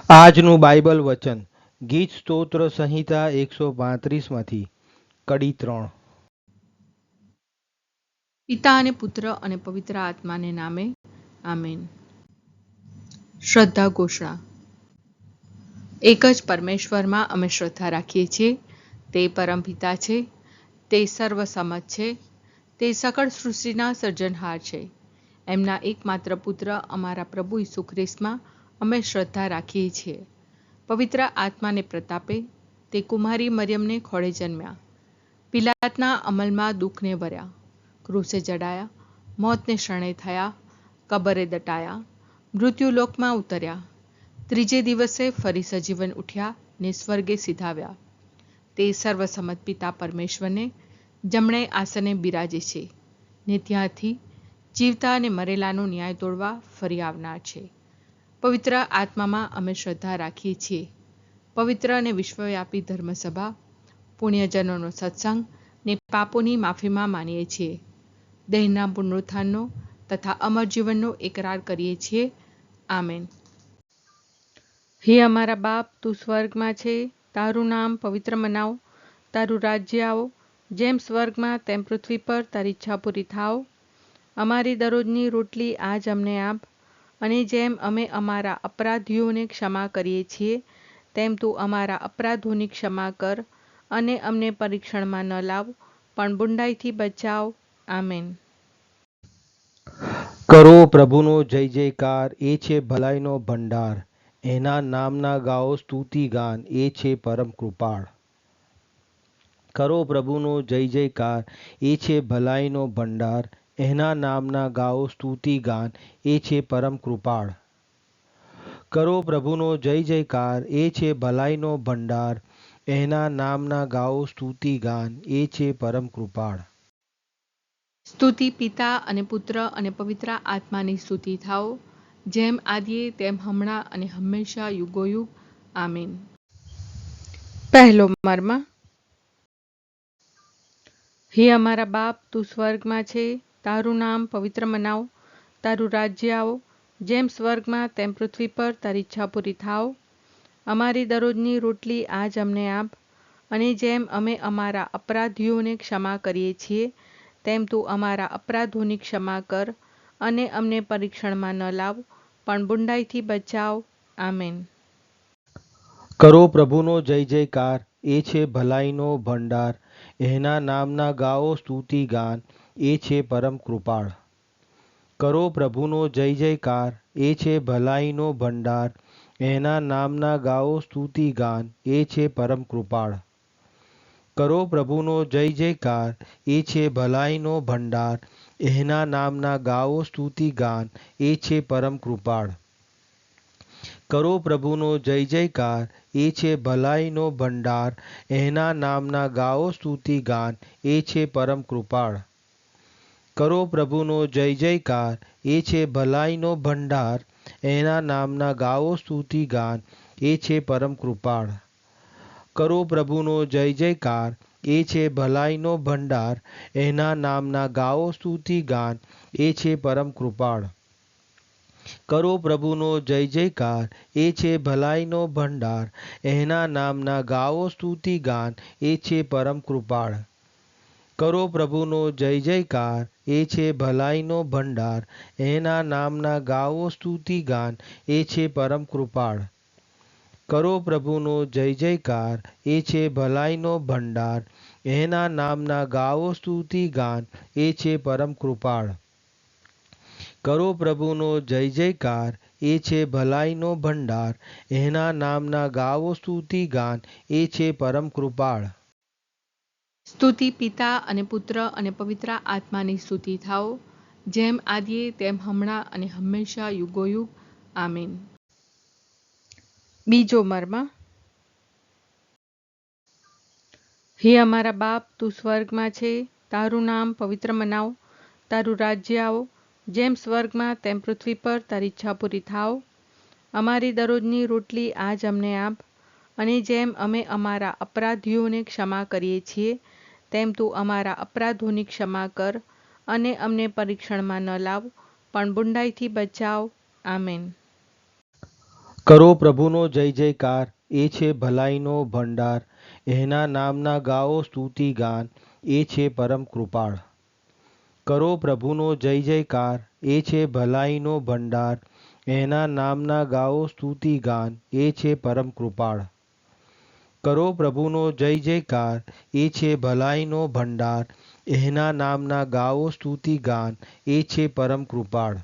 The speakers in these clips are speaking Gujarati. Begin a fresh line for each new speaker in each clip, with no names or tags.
આજનું બાઇબલ વચન ગીત સ્તોત્ર સંહિતા 135માંથી કડી 3.
પિતા અને પુત્ર અને પવિત્ર આત્માને નામે આમેન. શ્રદ્ધા ઘોષણા. એક જ પરમેશ્વરમાં અમે શ્રદ્ધા રાખીએ છીએ. તે પરમપિતા છે, તે સર્વસમત છે, તે સકળ સૃષ્ટિના સર્જનહાર છે. એમના એકમાત્ર પુત્ર અમારા પ્રભુ ઈસુ ખ્રિસ્તમાં અમે શ્રદ્ધા રાખીએ છીએ. પવિત્ર આત્માને પ્રતાપે તે કુમારી મરિયમને ખોળે જન્મ્યા. પિલાતના અમલમાં દુઃખને વર્યા, ક્રૂસે જડાયા, મોતને શરણે થયા, કબરે દટાયા, મૃત્યુલોકમાં ઉતર્યા, ત્રીજે દિવસે ફરી સજીવન ઉઠ્યા ને સ્વર્ગે સીધાવ્યા. તે સર્વસમત પિતા પરમેશ્વરને જમણે આસને બિરાજે છે ને ત્યાંથી જીવતા અને મરેલાનો ન્યાય તોડવા ફરી આવનાર છે. પવિત્ર આત્મામાં અમે શ્રદ્ધા રાખીએ છીએ. પવિત્ર અને વિશ્વવ્યાપી ધર્મસભા, પુણ્યજનોનો સત્સંગ ને પાપોની માફીમાં માનીએ છીએ. દેહના પુનરુત્થાનનો તથા અમર જીવનનો એકરાર કરીએ છીએ. આમેન. હે અમારા બાપ, તું સ્વર્ગમાં છે, તારું નામ પવિત્ર મનાવ, તારું રાજ્ય આવો, જેમ સ્વર્ગમાં તેમ પૃથ્વી પર તારી ઈચ્છા પૂરી થાવ. અમારી દરરોજની રોટલી આજ અમને આપ, અને જેમ અમે અમારા અપરાધીઓને ક્ષમા કરીએ છીએ તેમ તું અમારા અપરાધોની ક્ષમા કર, અને અમને પરીક્ષણમાં ન લાવ પણ બુંડાઈથી બચાવ. આમેન.
કરો પ્રભુનો જય જયકાર, એ છે ભલાઈનો ભંડાર. એના નામના ગાઓ સ્તુતિ ગાન, એ છે પરમ કૃપાળ. કરો પ્રભુનો જય જયકાર, એ છે ભલાઈનો ભંડાર. એના નામના ગાઓ સ્તુતિ ગાન, એ છે પરમ કૃપાળ. કરો પ્રભુનો જય જયકાર, એ છે ભલાઈનો ભંડાર. એના નામના ગાઓ સ્તુતિ ગાન, એ છે પરમ કૃપાળ.
સ્તુતિ પિતા અને પુત્ર અને પવિત્ર આત્માની સ્તુતિ થાઓ, જેમ આદિએ તેમ હમણાં અને હંમેશા યુગોયુગ. આમીન. પહેલો મર્મ. હે અમારા બાપ, તું સ્વર્ગમાં છે, તારું નામ પવિત્ર મનાવ, તારું રાજ્ય આવો, જેમ સ્વર્ગમાં તેમ પૃથ્વી પર તારી ઈચ્છા પૂરી થાવ. અમારી દરરોજની રોટલી આજ અમને આપ, અને જેમ અમે અમારા અપરાધીઓને ક્ષમા કરીએ છીએ તેમ તું અમારા અપરાધોની ક્ષમા કર, અને અમને પરીક્ષણમાં ન લાવ પણ બુંડાઈથી બચાવ. આમેન.
કરો પ્રભુનો જય જયકાર, એ છે ભલાઈનો ભંડાર. એના નામના ગાઓ સ્તુતિ ગાન, એ છે પરમ કૃપાળ. કરો પ્રભુનો જય જયકાર, એ છે ભલાઈનો ભંડાર. એના નામના ગાઓ સ્તુતિ ગાન, એ છે પરમ કૃપાળ. કરો પ્રભુનો જય જયકાર, એ છે ભલાઈનો ભંડાર. એના નામના ગાઓ સ્તુતિ ગાન, એ છે પરમ કૃપાળ. કરો પ્રભુનો જય જયકાર, એ છે ભલાઈનો ભંડાર. એના નામના ગાઓ સ્તુતિ ગાન, એ છે પરમ કૃપાળ. કરો પ્રભુનો જય જયકાર, એ છે ભલાઈનો ભંડાર. એના નામના ગાઓ સ્તુતિ ગાન, એ છે પરમ કૃપાળ. કરો પ્રભુનો જય જયકાર, એ છે ભલાઈનો ભંડાર. એના નામના ગાઓ સ્તુતિ ગાન, એ છે પરમ કૃપાળ. કરો પ્રભુનો જય જયકાર, એ છે ભલાઈનો ભંડાર. એના નામના ગાઓ સ્તુતિ ગાન, એ છે પરમ કૃપાળ. કરો પ્રભુનો જય જયકાર, એ છે ભલાઈનો ભંડાર. એના નામના ગાઓ સ્તુતિ ગાન, એ છે પરમ કૃપાળ. કરો પ્રભુનો જય જયકાર, એ છે ભલાઈનો ભંડાર. એના નામના ગાઓ સ્તુતિ ગાન, એ છે પરમ કૃપાળ. કરો પ્રભુનો જય જયકાર, એ છે ભલાઈનો ભંડાર. એના નામના ગાઓ સ્તુતિ ગાન, એ છે પરમ કૃપાળ.
સ્તુતિ પિતા અને પુત્ર અને પવિત્ર આત્માની સ્તુતિ થાઓ, જેમ આદિએ તેમ હમણાં અને હંમેશા યુગોયુગ. આમીન. બીજો મર્મ. હે અમારા બાપ, તું સ્વર્ગમાં છે, તારું નામ પવિત્ર મનાવ, તારું રાજ્ય આવો, જેમ સ્વર્ગમાં તેમ પૃથ્વી પર તારી ઈચ્છા પૂરી થાવ. અમારી દરરોજની રોટલી આજ અમને આપ, અને જેમ અમે અમારા અપરાધીઓને ક્ષમા કરીએ છીએ તેમ તું અમારા અપરાધોની ક્ષમા કર, અને અમને પરીક્ષણમાં ન લાવ પણ બુંડાઈથી બચાવ. આમેન.
કરો પ્રભુનો જય જયકાર, એ છે ભલાઈનો ભંડાર. એના નામના ગાઓ સ્તુતિ ગાન, એ છે પરમ કૃપાળ. કરો પ્રભુનો જય જયકાર, એ છે ભલાઈનો ભંડાર. એના નામના ગાઓ સ્તુતિ ગાન, એ છે પરમ કૃપાળ. કરો પ્રભુનો જય જયકાર, એ છે ભલાઈનો ભંડાર. એના નામના ગાઓ સ્તુતિ ગાન, એ છે પરમ કૃપાળ.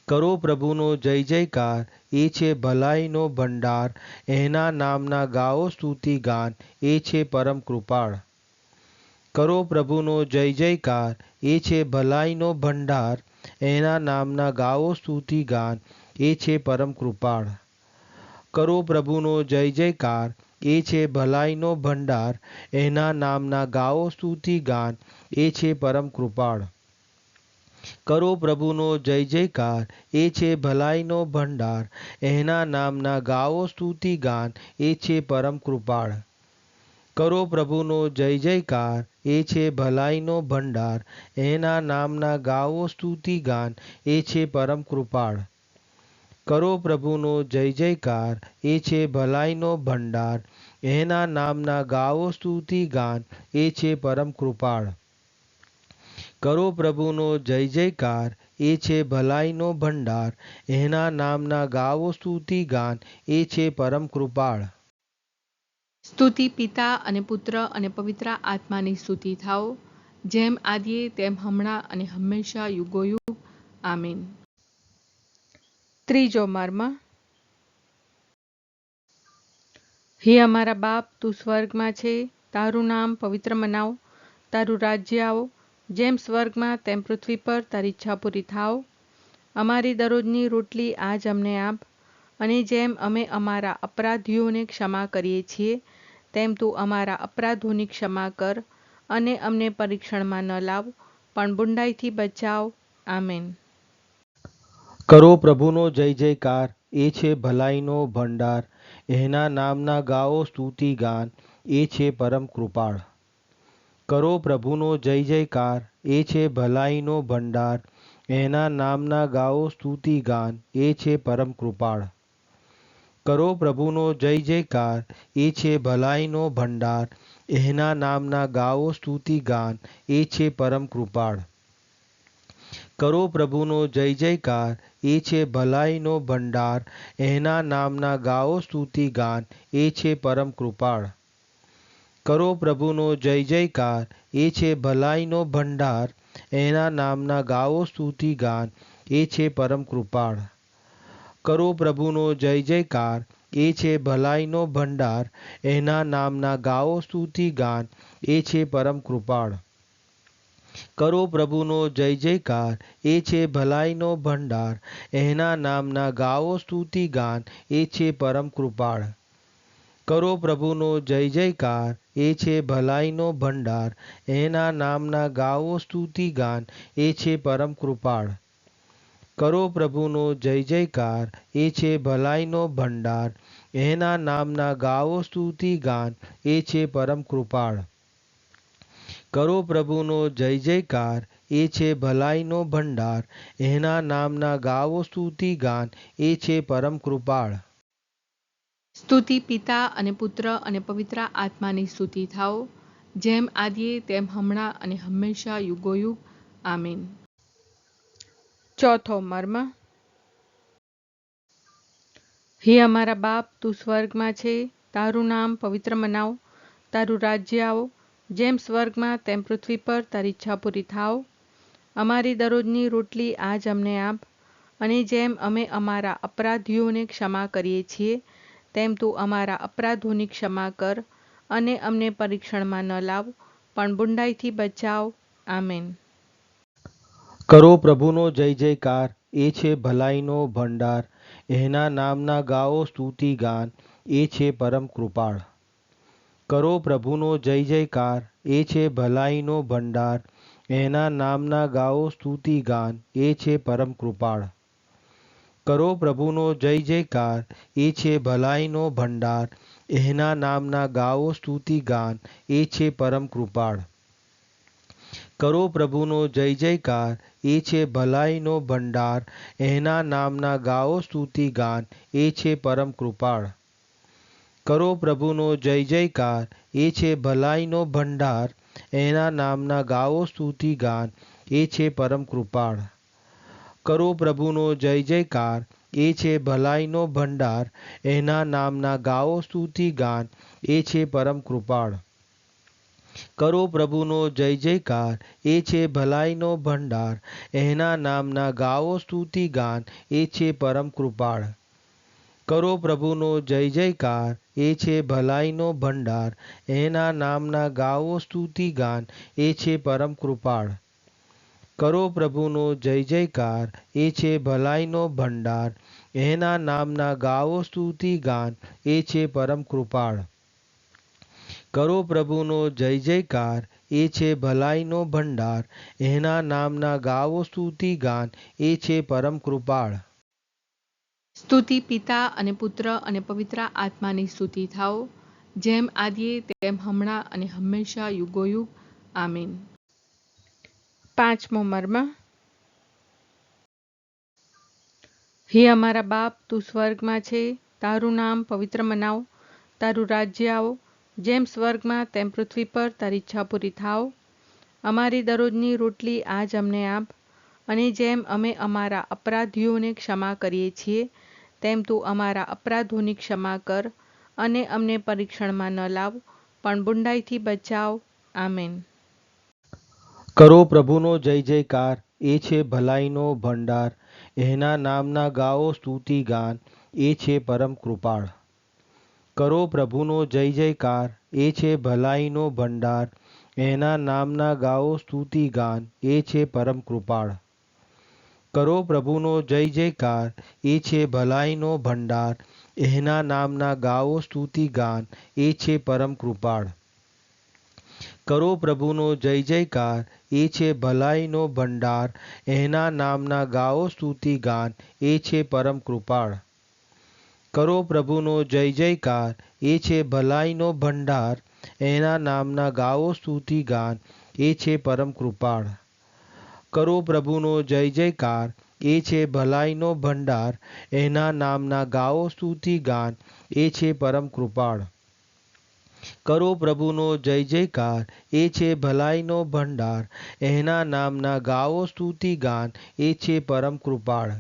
કરો પ્રભુનો જય જયકાર, એ છે ભલાઈનો ભંડાર. એના નામના ગાઓ સ્તુતિ ગાન, એ છે પરમ કૃપાળ. કરો પ્રભુનો જય જયકાર, એ છે ભલાઈનો ભંડાર. એના નામના ગાઓ સ્તુતિ ગાન, એ છે પરમ કૃપાળ. કરો પ્રભુનો જય જયકાર, એ છે ભલાઈનો ભંડાર. એના નામના ગાઓ સ્તુતિ ગાન, એ છે પરમ કૃપાળ. કરો પ્રભુનો જય જયકાર, એ છે ભલાઈનો ભંડાર. એના નામના ગાઓ સ્તુતિ ગાન, એ છે પરમ કૃપાળ. કરો પ્રભુનો જય જયકાર, એ છે ભલાઈનો ભંડાર. એના નામના ગાઓ સ્તુતિ ગાન, એ છે પરમ કૃપાળ. કરો પ્રભુનો જય જયકાર, એ છે ભલાઈનો ભંડાર. એના નામના ગાઓ સ્તુતિ ગાન, એ છે પરમ કૃપાળ. કરો પ્રભુનો જય જયકાર, એ છે ભલાઈનો ભંડાર. એના નામના ગાઓ સ્તુતિ ગાન, એ છે પરમ કૃપાળ.
સ્તુતિ પિતા અને પુત્ર અને પવિત્ર આત્માની સ્તુતિ થાઓ, જેમ આદિએ તેમ હમણાં અને હંમેશા યુગોયુગ. આમીન. ત્રીજો મર્મ. હે અમારા બાપ, તું સ્વર્ગમાં છે, તારું નામ પવિત્ર મનાવ, તારું રાજ્ય આવો, જેમ સ્વર્ગમાં તેમ પૃથ્વી પર તારી ઈચ્છા પૂરી થાવ. અમારી દરરોજની રોટલી આજ અમને આપ, અને જેમ અમે અમારા અપરાધીઓને ક્ષમા કરીએ છીએ, તેમ તું અમારા અપરાધોની ક્ષમા કર, અને અમને પરીક્ષણમાં ન લાવ, પણ બુંડાઈથી બચાવ. આમેન.
કરો પ્રભુનો જય જયકાર, એ છે ભલાઈનો ભંડાર. એના નામના ગાઓ સ્તુતિ ગાન, એ છે પરમ કૃપાળ. કરો પ્રભુનો જય જયકાર, એ છે ભલાઈનો ભંડાર. એના નામના ગાઓ સ્તુતિ ગાન, એ છે પરમ કૃપાળ. કરો પ્રભુનો જય જયકાર, એ છે ભલાઈનો ભંડાર. એના નામના ગાઓ સ્તુતિ ગાન, એ છે પરમ કૃપાળ. કરો પ્રભુનો જય જયકાર, એ છે ભલાઈનો ભંડાર. એના નામના ગાઓ સ્તુતિ ગાન, એ છે પરમ કૃપાળ. કરો પ્રભુનો જય જયકાર, એ છે ભલાઈનો ભંડાર. એના નામના ગાઓ સ્તુતિ ગાન, એ છે પરમ કૃપાળ. કરો પ્રભુનો જય જયકાર, એ છે ભલાઈનો ભંડાર. એના નામના ગાઓ સ્તુતિ ગાન, એ છે પરમ કૃપાળ. કરો પ્રભુનો જય જયકાર, એ છે ભલાઈનો ભંડાર. એના નામના ગાઓ સ્તુતિ ગાન, એ છે પરમ કૃપાળ. કરો પ્રભુનો જય જયકાર, એ છે ભલાઈનો ભંડાર. એના નામના ગાઓ સ્તુતિ ગાન, એ છે પરમ કૃપાળ. કરો પ્રભુનો જય જયકાર, એ છે ભલાઈનો ભંડાર. એના નામના ગાઓ સ્તુતિ ગાન, એ છે પરમ કૃપાળ. કરો પ્રભુનો જય જયકાર, એ છે ભલાઈનો ભંડાર. એના નામના ગાઓ સ્તુતિ ગાન, એ છે પરમ કૃપાળ.
સ્તુતિ પિતા અને પુત્ર અને પવિત્ર આત્માની સ્તુતિ થાઓ, જેમ આદિએ તેમ હમણાં અને હંમેશા યુગોયુગ. આમીન. ચોથો મર્મ. હે અમારા બાપ, તું સ્વર્ગમાં છે, તારું નામ પવિત્ર મનાવ, તારું રાજ્ય આવો, જેમ સ્વર્ગમાં તેમ પૃથ્વી પર તારી ઈચ્છા પૂરી થાવ. અમારી દરરોજની રોટલી આજ અમને આપ, અને જેમ અમે અમારા અપરાધીઓને ક્ષમા કરીએ છીએ, તેમ તું અમારા અપરાધોની ક્ષમા કર, અને અમને પરીક્ષણમાં ન લાવ, પણ બુંડાઈથી બચાવ. આમેન.
કરો પ્રભુનો જય જયકાર, એ છે ભલાઈનો ભંડાર. એના નામના ગાઓ સ્તુતિ ગાન, એ છે પરમ કૃપાળ. કરો પ્રભુનો જય જયકાર, એ છે ભલાઈનો ભંડાર. એના નામના ગાઓ સ્તુતિ ગાન, એ છે પરમ કૃપાળ. કરો પ્રભુનો જય જયકાર, એ છે ભલાઈનો ભંડાર. એના નામના ગાઓ સ્તુતિ ગાન, એ છે પરમ કૃપાળ. કરો પ્રભુનો જય જયકાર, એ છે ભલાઈનો ભંડાર. એના નામના ગાઓ સ્તુતિ ગાન, એ છે પરમ કૃપાળ. કરો પ્રભુનો જય જયકાર, એ છે ભલાઈનો ભંડાર. એના નામના ગાઓ સ્તુતિ ગાન, એ છે પરમ કૃપાળ. કરો પ્રભુનો જય જયકાર, એ છે ભલાઈનો ભંડાર. એના નામના ગાઓ સ્તુતિ ગાન, એ છે પરમ કૃપાળ. કરો પ્રભુનો જય જયકાર, એ છે ભલાઈનો ભંડાર. એના નામના ગાઓ સ્તુતિ ગાન, એ છે પરમ કૃપાળ. કરો પ્રભુનો જય જયકાર, એ છે ભલાઈનો ભંડાર. એના નામના ગાઓ સ્તુતિ ગાન, એ છે પરમ કૃપાળ. કરો પ્રભુનો જય જયકાર, એ છે ભલાઈનો ભંડાર. એના નામના ગાઓ સ્તુતિ ગાન, એ છે પરમ કૃપાળ. કરો પ્રભુનો જય જયકાર, એ છે ભલાઈનો ભંડાર. એના નામના ગાઓ સ્તુતિ ગાન, એ છે પરમ કૃપાળ.
સ્તુતિ પિતા અને પુત્ર અને પવિત્ર આત્માની સ્તુતિ થાઓ, જેમ આદિએ તેમ હમણાં અને હંમેશા યુગોયુગ. આમીન. પાંચમો મર્મ. હે અમારા બાપ, તું સ્વર્ગમાં છે, તારું નામ પવિત્ર મનાવ, તારું રાજ્ય આવો, જેમ સ્વર્ગમાં તેમ પૃથ્વી પર તારી ઈચ્છા પૂરી થાવ. અમારી દરરોજની રોટલી આજ અમને આપ, અને જેમ અમે અમારા અપરાધીઓને ક્ષમા કરીએ છીએ, તેમ તું અમારા અપરાધોની ક્ષમા કર, અને અમને પરીક્ષણમાં ન લાવ, પણ બુંડાઈથી બચાવ. આમેન.
કરો પ્રભુનો જય જયકાર, એ છે ભલાઈનો ભંડાર. એના નામના ગાઓ સ્તુતિ ગાન, એ છે પરમ કૃપાળ. કરો પ્રભુનો જય જયકાર, એ છે ભલાઈનો ભંડાર. એના નામના ગાઓ સ્તુતિ ગાન, એ છે પરમ કૃપાળ. કરો પ્રભુનો જય જયકાર, એ છે ભલાઈનો ભંડાર. એના નામના ગાઓ સ્તુતિ ગાન, એ છે પરમ કૃપાળ. કરો પ્રભુનો જય જયકાર, એ છે ભલાઈનો ભંડાર. એના નામના ગાઓ સ્તુતિ ગાન, એ છે પરમ કૃપાળ. કરો પ્રભુનો જય જયકાર, એ છે ભલાઈનો ભંડાર. એના નામના ગાઓ સ્તુતિ ગાન, એ છે પરમ કૃપાળ. કરો પ્રભુનો જય જયકાર, એ છે ભલાઈનો ભંડાર. એના નામના ગાઓ સ્તુતિ ગાન, એ છે પરમ કૃપાળ. કરો પ્રભુનો જય જયકાર, એ છે ભલાઈનો ભંડાર. એના નામના ગાઓ સ્તુતિ ગાન, એ છે પરમ કૃપાળ.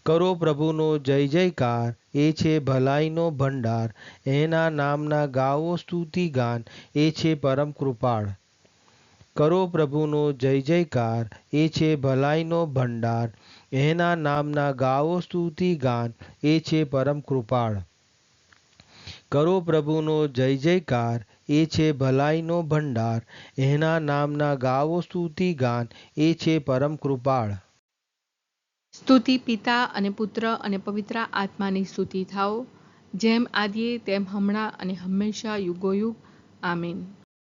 કરો પ્રભુનો જય જયકાર, એ છે ભલાઈનો ભંડાર. એના નામના ગાઓ સ્તુતિ ગાન, એ છે પરમ કૃપાળ. કરો પ્રભુનો જય જયકાર, એ છે ભલાઈનો ભંડાર. એના નામના ગાઓ સ્તુતિ ગાન, એ છે પરમ કૃપાળ. કરો પ્રભુનો જય જયકાર, એ છે ભલાઈનો ભંડાર. એના નામના ગાઓ સ્તુતિ ગાન, એ છે પરમ કૃપાળ.
સ્તુતિ પિતા અને પુત્ર અને પવિત્ર આત્માની સ્તુતિ થાઓ, જેમ આદિએ તેમ હમણાં અને હંમેશા યુગોયુગ. આમીન.